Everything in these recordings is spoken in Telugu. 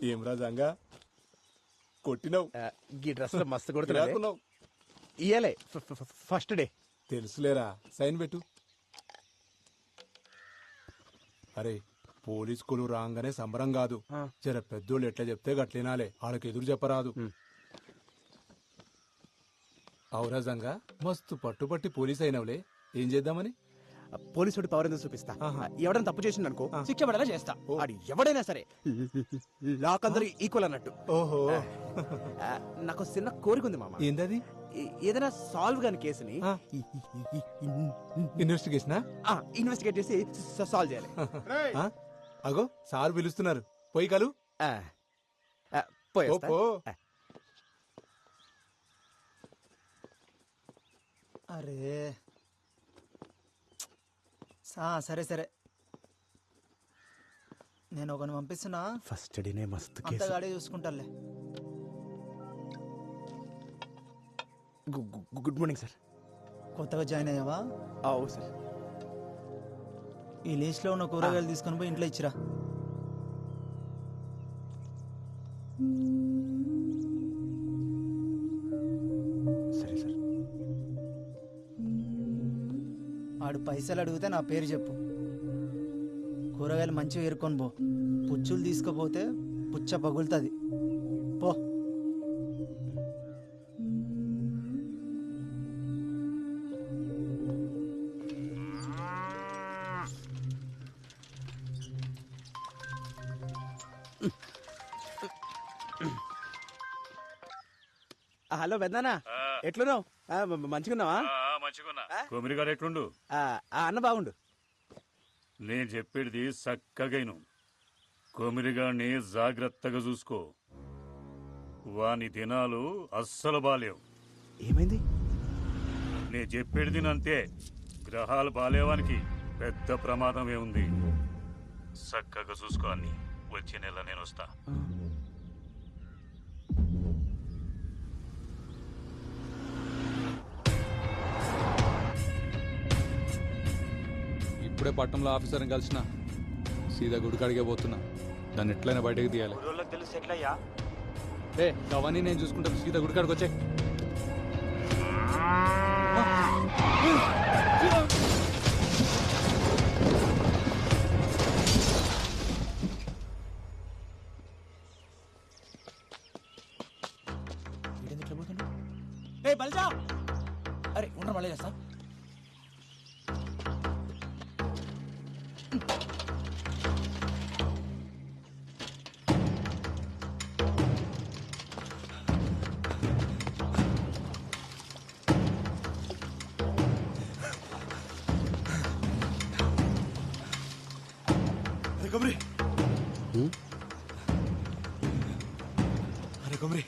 ఏం రాజంగా కొట్టినావు. ఈ డ్రెస్ లో మస్తు కొడుతున్నావు. ఇయ్యలే ఫస్ట్ డే. తెలుసులేరా, సైన్ పెట్టు. అరే పోలీస్ కులు రాగానే సంబరం కాదు, జర పెద్దోళ్ళు ఎట్లా చెప్తే గట్లినాలే, వాళ్ళకి ఎదురు చెప్పరాదు. ఔరాజంగా మస్తు పట్టుపట్టి పోలీస్ అయినవులే, ఏం చేద్దామని? పోలీసుడి పవర్ ఎందుకు చూపిస్తా. ఎవడైనా తప్పు చేసింది అనుకో శిక్ష పడేలా చేస్తా. అది ఎవడైనా సరే లాక్ అందరూ ఈక్వల్ అన్నట్టు. ఓహో, నాకు చిన్న కోరిక ఉంది మామ. ఏందది? ఏదైనా సాల్వ్ కాని కేసుని ఇన్వెస్టిగేట్ చేసి సాల్వ్ చేయాలి. అగో సార్ పిలుస్తున్నారు, పోయి కలు. అరే సరే సరే, నేను ఒకని పంపిస్తున్నా. ఫస్ట్ డేనే మస్తు అంతగాడే చూసుకుంటాలే. Good morning sir. కొత్తగా జాయిన్ అయ్యావా? అవు సార్. ఈ లిస్ట్ లో ఉన్న కూరగాయలు తీసుకొని పోయి ఇంట్లో ఇచ్చిరా. సరే సార్. ఆడు పైసలు అడిగితే నా పేరు చెప్పు. కూరగాయలు మంచిగా ఏరుకొని పో. పుచ్చులు తీసుకుపోతే పుచ్చ పగులుతుంది. పో. హలో పెద్దనా, ఎట్లున్నావు? మంచిగున్నావా? మంచిగున్నా. కొమిరిగాడు ఎట్లుండు? అన్న బాగుండు. నేను చెప్పేది చక్కగైను. కొమిరిగాడిని జాగ్రత్తగా చూసుకో. వాని దినాలు అస్సలు బాలేవు. ఏమైంది? నేను చెప్పేది అంతే. గ్రహాలు బాలేవానికి పెద్ద ప్రమాదమే ఉంది. చక్కగా చూసుకో అన్ని. వచ్చే నెల నేను వస్తా. ఇప్పుడే పట్టణంలో ఆఫీసర్ని కలిసిన సీదా గుడికాడికే పోతున్నా. దాన్ని ఎట్లయినా బయటకు తీయాలి. అవన్నీ నేను చూసుకుంటాను. సీదా గుడికాడికి వచ్చే. అరే ఉన్న మళ్ళీ చేస్తా. అరే కొమరి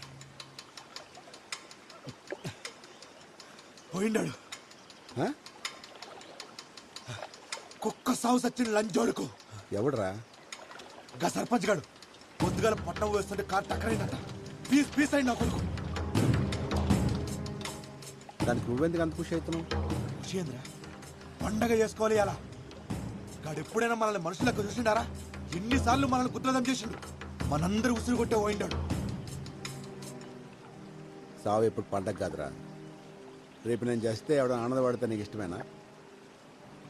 పోయిండాడు. కుక్క సాగు సచ్చిన లంచోడుకు. ఎవడరా? గా సర్పంచ్ గాడు పొద్దుగాల పట్టం వేస్తుంటే కారు టక్కరైందట. పీస్ పీస్ అయింది నా కొడుకు. దానికి నువ్వెందుకు అంత ఖుషి అవుతున్నావు? ఖుషి ఏందిరా? పండగ చేసుకోవాలి అలా. గాడు ఎప్పుడైనా మనల్ని మనుషులకు చూసిండారా? ఎన్నిసార్లు మనల్ని గుద్రదం చేసిండు. మనందరూ ఉసురు కొట్టే పోయిండాడు. సావు ఎప్పుడు పండగ కాదురా. రేపు నేను చేస్తే ఎవడ ఆనందపడితే నీకు ఇష్టమేనా?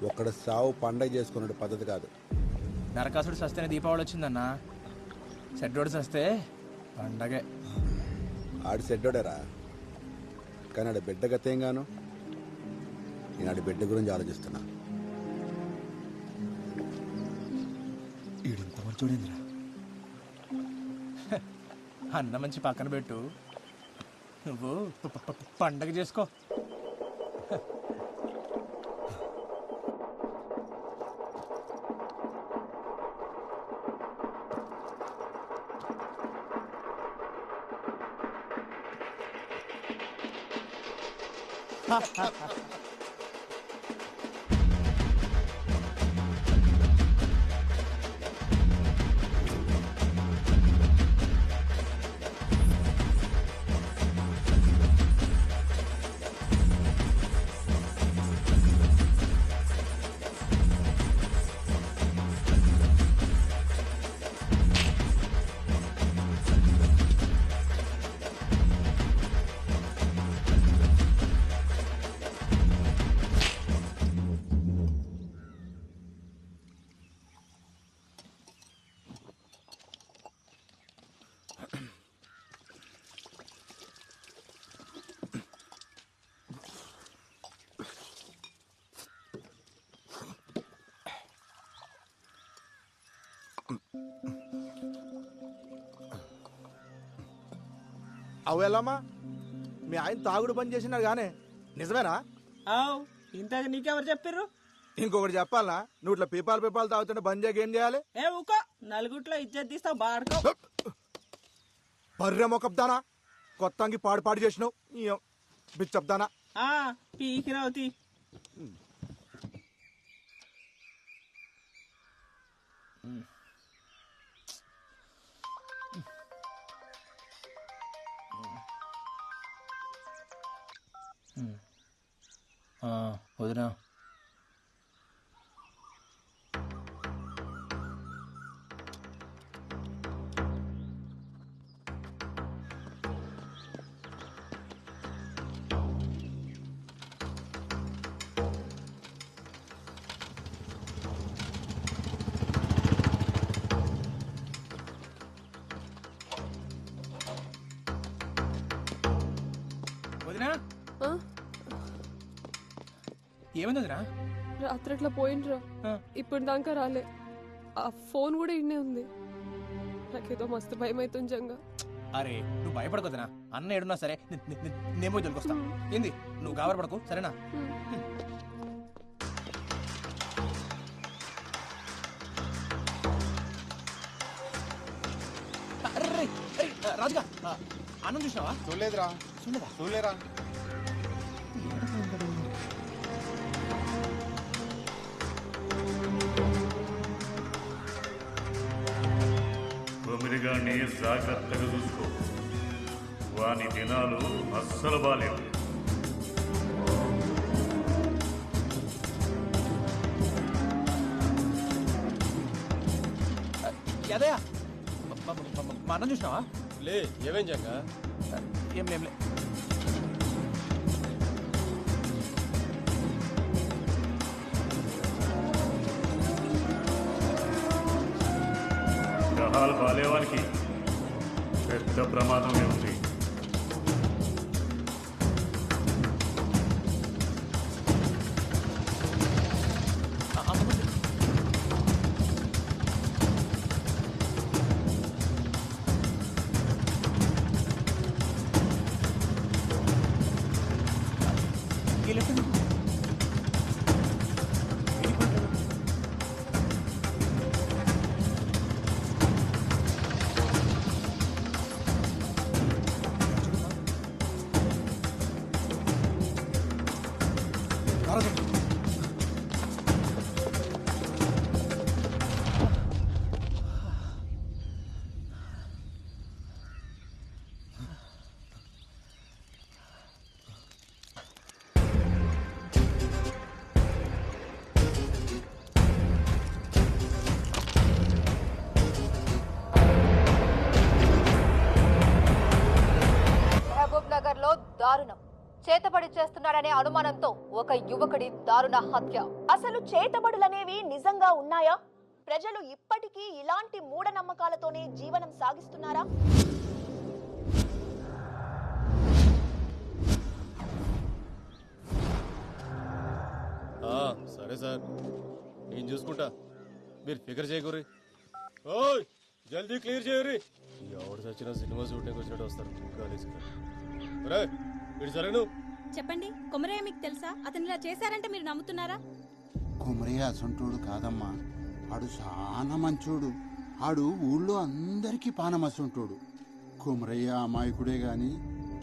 ఒక్కడ సావు పండగ చేసుకునే పద్ధతి కాదు. నరకాసుడు సస్తేనే దీపావళి వచ్చిందన్నా. సెడ్డోడు సస్తే పండగే. ఆడి సెడ్డోడేరా, కానీ ఆడి బిడ్డ గతేం గాను. నేను ఆడి బిడ్డ గురించి ఆలోచిస్తున్నా. ఈడింత మంచోడేంద్రా. అన్న మంచి పక్కన పెట్టు, నువ్వు పండగ చేసుకో. అవు ఎల్లమ్మా మీ ఆయన తాగుడు పని చేసినాడు గానే నిజమేనా? ఆవ్ ఇంతకు నీకెవరు చెప్పిర్రు? ఇంకొకటి చెప్పాలా, నువ్వు ఇట్లా పీపాలు తాగుతుంటే బంద్ చేయక ఏం చేయాలి? ఏ ఊకో, నలుగుట్లో ఇజ్జత్ తీస్తావు బాడుకో. బర్రె మొక్కబ్దానా, కొత్తంగి పాడు చేసినావు బిచ్చబ్దానా. ఆ పీకినవుతి. వదినా వదినా ఆ? ఏమైంది వదినా? రాత్రి అట్లా పోయిండ్రా, ఇప్పుడు దాకా రాలే. ఆ ఫోన్ కూడా ఇన్నే ఉంది. నాకేదో మస్తు భయం అవుతుంది జంగా. అరే నువ్వు భయపడకొద్దునా, అన్న ఏడున్నా సరే నేను పోయి దొరికొస్తా. ఏంది నువ్వు గాబరపడకు సరేనా? అర్రే, అరే, రాజుగా అన్నం చూసినావా? చూడలేదురా చూడలేదా? చూడలేరా. కొమిరిగాన్ని జాగ్రత్తగా చూసుకో, వాని దినాలు అస్సలు బాలేవు. యాదయ్య మా అన్నం చూసినావా? లే ఏమేం జంగా? ఏం లేంలే. గ్రహాలు బాలేవానికి పెద్ద ప్రమాదమే ఉంది. నగర్ లో దారుణం. చేతబడి చేస్తున్నాడనే అనుమానంతో ఒక యువకుడి దారుణ హత్య. అసలు చేతబడులనేవి నిజంగా ఉన్నాయా? ప్రజలు ఇప్పటికీ ఇలాంటి మూఢనమ్మకాలతోనే జీవనం సాగిస్తున్నారా? సరే సార్, నేను చూసుకుంటా, మీరు ఫికర్ చేయకూరి. ఓయ్ జల్దీ క్లియర్ చేయరి. ఎవడు చచ్చిన సినిమా షూటింగ్ వచ్చినట్టు వస్తారు కాలేజీకి. ఇటు సరే నువ్వు చెప్పండి, కొమరయ్య మీకు తెలుసా? అతను ఇలా చేశారంటే మీరు నమ్ముతున్నారా? కుమరయ్య అసంటోడు కాదమ్మా, ఆడు చాలా మంచోడు. ఆడు ఊళ్ళో అందరికీ పానమసంటోడు. కుమరయ్య అమాయకుడే గాని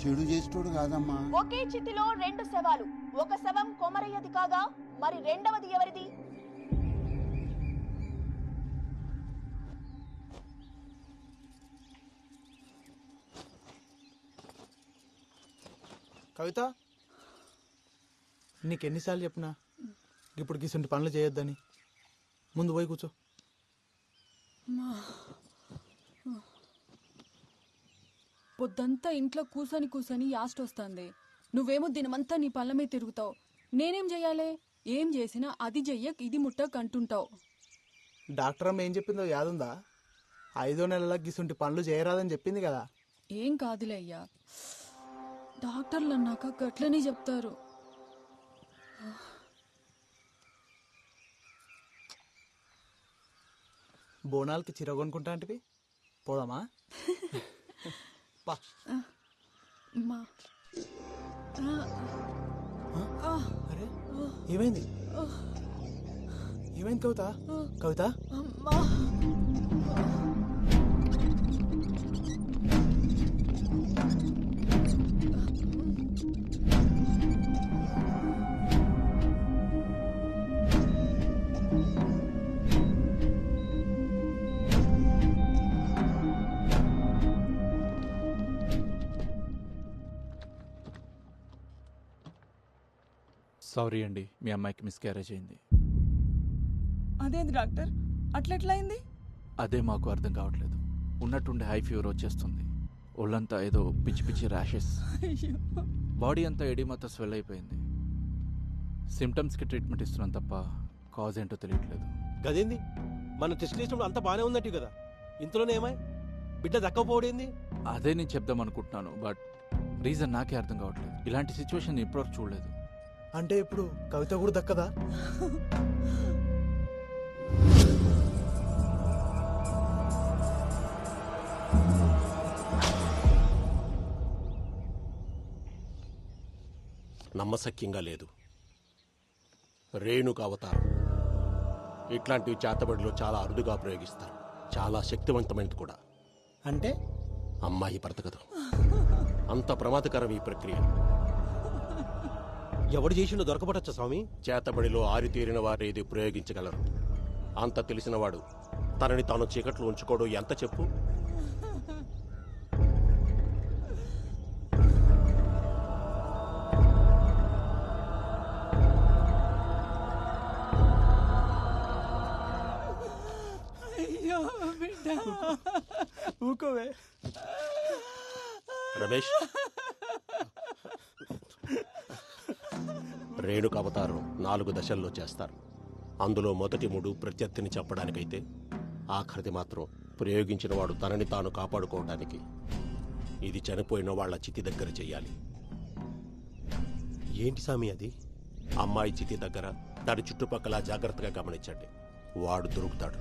చెడు చేసేటోడు కాదమ్మా. ఒకే చితిలో రెండు శవాలు. ఒక శవం కొమరయ్యది కాగా మరి రెండవది ఎవరిది? కవిత, నీకెన్నిసార్లు చెప్పినా ఇప్పుడు గిసుంటి పనులు చేయొద్దని. ముందు పోయి కూర్చో. పొద్దంతా ఇంట్లో కూసని యాస్ట్ వస్తుంది. నువ్వేమో దినమంతా నీ పళ్ళ మీద తిరుగుతావు. నేనేం చెయ్యాలి? ఏం చేసినా అది చెయ్యక్ ఇది ముట్టక్ అంటుంటావు. డాక్టర్ అమ్మ ఏం చెప్పిందో యాదుందా? 5వ నెలల గిసుంటి పనులు చేయరాదని చెప్పింది కదా. ఏం కాదులే అయ్యా, డాక్టర్లు అన్నాక గట్లనే చెప్తారు. బోనాలకి చీర కొనుక్కుంటా అంటివి, పోదామా? మా అరే ఏమైంది ఏమైంది కవిత కవిత అమ్మా సారీ అండి, మీ అమ్మాయికి మిస్క్యారేజ్ అయింది. అదేంది డాక్టర్ అట్లెట్లయింది? అదే మాకు అర్థం కావట్లేదు. ఉన్నట్టుండి హై ఫీవర్ వచ్చేస్తుంది, ఒళ్ళంతా ఏదో పిచ్చి పిచ్చి ర్యాషెస్, బాడీ అంతా ఎడిమాతో స్వెల్ అయిపోయింది. సిమ్టమ్స్కి ట్రీట్మెంట్ ఇస్తున్నాం తప్ప కాజ్ ఏంటో తెలియట్లేదు. గదేంది మన టెస్ట్ చేసినప్పుడు అంతా బాగానే ఉందట్టు కదా, ఇంతలోనే ఏమై బిడ్డ దక్కపోవడేంది? అదే నేను చెప్దాం అనుకుంటున్నాను, బట్ రీజన్ నాకే అర్థం కావట్లేదు. ఇలాంటి సిచ్యువేషన్ ఇప్పటివరకు చూడలేదు. అంటే ఇప్పుడు కవిత కూడా దక్కదా? నమ్మశక్యంగా లేదు. రేణుక అవతారం ఇట్లాంటివి చేతబడిలో చాలా అరుదుగా ప్రయోగిస్తారు. చాలా శక్తివంతమైనది కూడా. అంటే అమ్మాయి బ్రతకదు. అంత ప్రమాదకరం ఈ ప్రక్రియ. ఎవడు చేసిండో దొరకబడచ్చా స్వామి? చేతబడిలో ఆరితేరిన వారు ఇది ప్రయోగించగలరు. అంత తెలిసినవాడు తనని తాను చీకట్లో ఉంచుకోవడం ఎంత చెప్పు. అయ్యో బిడ్డ ఊకోవే రమేష్, రేణుక అవతారం 4 దశల్లో చేస్తారు. అందులో మొదటి 3 ప్రత్యర్థిని చెప్పడానికైతే ఆఖరిది మాత్రం ప్రయోగించిన వాడు తనని తాను కాపాడుకోవడానికి. ఇది చనిపోయిన వాళ్ళ చితి దగ్గర చెయ్యాలి. ఏంటి స్వామి అది? అమ్మాయి చితి దగ్గర దాని చుట్టుపక్కల జాగ్రత్తగా గమనించండి. వాడు దొరుకుతాడు.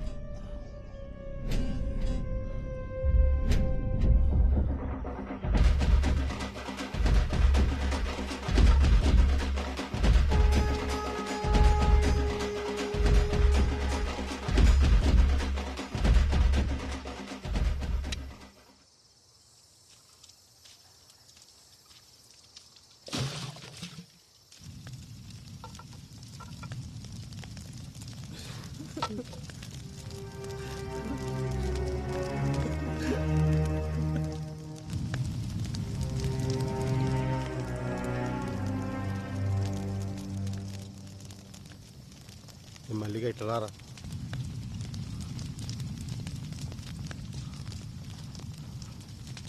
మల్లిగా ఇట్లా రారా.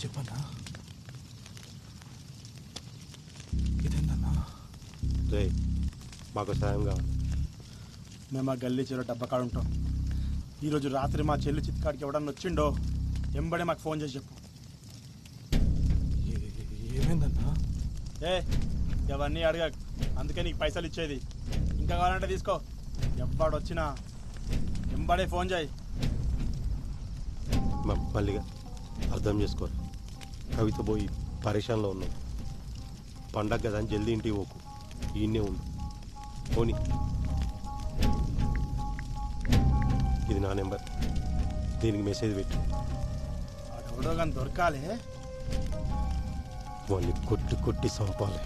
చెప్పన్నా ఇదేందన్నా? రే మాకు సాయం కావాలి. మేము ఆ గల్లీ చెరువు డబ్బా కాడ ఉంటాం. ఈరోజు రాత్రి మా చెల్లి చిత్కాడికి ఎవడన్నా వచ్చిండో ఎంబడే మాకు ఫోన్ చేసి చెప్పు. ఏమైందన్నా? అవన్నీ అడగ, అందుకే నీకు పైసలు ఇచ్చేది. ఇంకా కావాలంటే తీసుకో. ఎవడొచ్చినా ఎంబడే ఫోన్ చేయి. మల్లిగా అర్థం చేసుకోరు. కవిత పోయి పరేషాన్లో ఉన్నాం. పండగ కదా అని జల్దీ ఇంటికి పోకు, ఈయన్నే ఉండు. పోనీ, ఇది నా నెంబర్, దీనికి మెసేజ్ పెట్టు. ఎవడో కానీ దొరకాలి, వాళ్ళని కొట్టి కొట్టి చంపాలి.